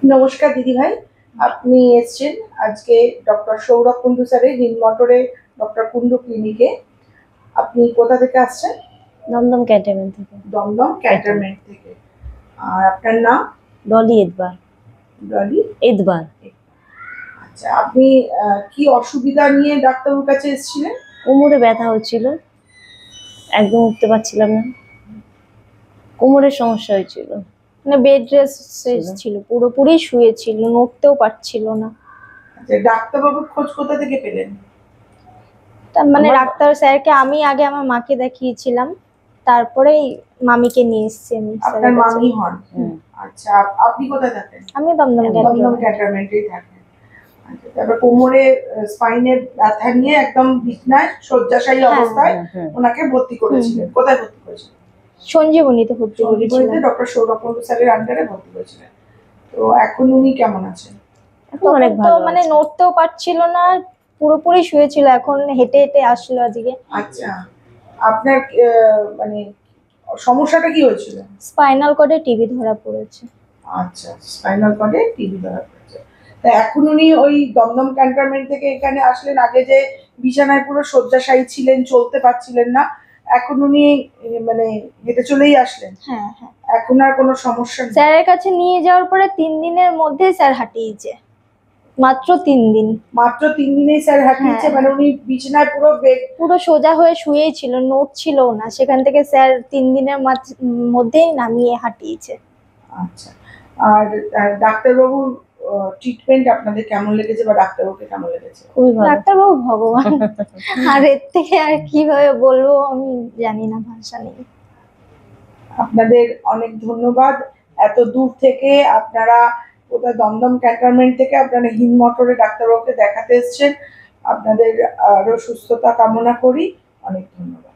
নমস্কার দিদি ভাই, আপনি এসেছেন আজকে ডক্টর সৌরভ কুন্ডু স্যারের হিন্দমটরে ডক্টর কুন্ডু ক্লিনিকে। আপনি কোথা থেকে আসছেন? দমদম ক্যান্টনমেন্ট থেকে। দমদম ক্যান্টনমেন্ট থেকে। আর আপনার নাম? ডলি এদবার। ডলি এদবার। আচ্ছা, আপনি কি অসুবিধা নিয়ে ডাক্তারবাবুর কাছে এসেছিলেন? কোমরে ব্যথা হচ্ছিল, একদম উঠতে পারছিলাম না, কোমরের সমস্যা হয়েছিল। মানে বেড রেস্ট ছিল, পুরোপুরি শুয়ে ছিল, নড়তেও পারছিল না। আচ্ছা, ডাক্তারবাবুর খোঁজ কোথা থেকে পেলেন? তার মানে ডাক্তার স্যারকে আমি আগে আমার মাকে দেখিয়েছিলাম, তারপরেই মামিকে নিয়ে এসেছি আমি আপনার স্যারের কাছে। মামি হন? আচ্ছা, আপনি কোথায় থাকেন? আমি দমদম দমদম ক্যান্টনমেন্টেই থাকেন। আচ্ছা, তারপর কোমরে স্পাইনের ব্যথা নিয়ে একদম বিছনায় শয্যাশায়ী অবস্থায় ওনাকে ভর্তি করেছিলেন। কোথায় ভর্তি করেছিলেন? সঞ্জীবনীতে ভর্তি করেছিলাম। ডক্টর সৌরভ কুন্ডু স্যারের আন্ডারে ভর্তি করেছিলেন। তো এখন উনি কেমন আছেন? এখন অনেক তো ভালো মানে আছে। নড়তেও পারছিল না, পুরোপুরি শুয়েছিল, এখন হেঁটে হেঁটে আসলো আজকে। আচ্ছা, আপনার মানে সমস্যাটা কি হয়েছিল? স্পাইনাল কর্ডে টিবি ধরা পড়েছে। আচ্ছা, স্পাইনাল কর্ডে টিবি ধরা পড়েছে। তা এখন উনি ওই দমদম ক্যান্টনমেন্ট থেকে এখানে আসলেন। আগে যে বিছানায় পুরো শয্যাশায়ী ছিলেন, চলতে পারছিলেন না, এখন উনি মানে হেঁটে চলেই আসলেন। হ্যাঁ হ্যাঁ, এখন আর কোনো সমস্যা নেই। স্যারের কাছে নিয়ে যাওয়ার পরে 3 দিনের মধ্যে স্যার হাঁটিয়েছে, মাত্র 3 দিন। মাত্র 3 দিনেই স্যার হাঁটিয়েছে? মানে উনি বিছানায় পুরো সোজা হয়ে শুয়েই ছিল, নড়ছিল না, সেখান থেকে স্যার 3 দিনের মধ্যেই নামিয়ে হাঁটিয়েছে। আচ্ছা, আর ডাক্তারবাবুর ট্রিটমেন্ট আপনাদের কেমন লেগেছে বা ডাক্তারবাবুকে কেমন লেগেছে? খুবই ভালো। ডাক্তারবাবু ভগবান, আর এর থেকে আর কিভাবে বলবো আমি জানি না, ভাষা নেই। আপনাদের অনেক ধন্যবাদ। এত দূর থেকে আপনারা, কোথায় দমদম ক্যান্টনমেন্ট থেকে আপনারা হিন্দমটরে ডাক্তারবাবুকে দেখাতে এসেছেন। আপনাদের আরো সুস্থতা কামনা করি। অনেক ধন্যবাদ।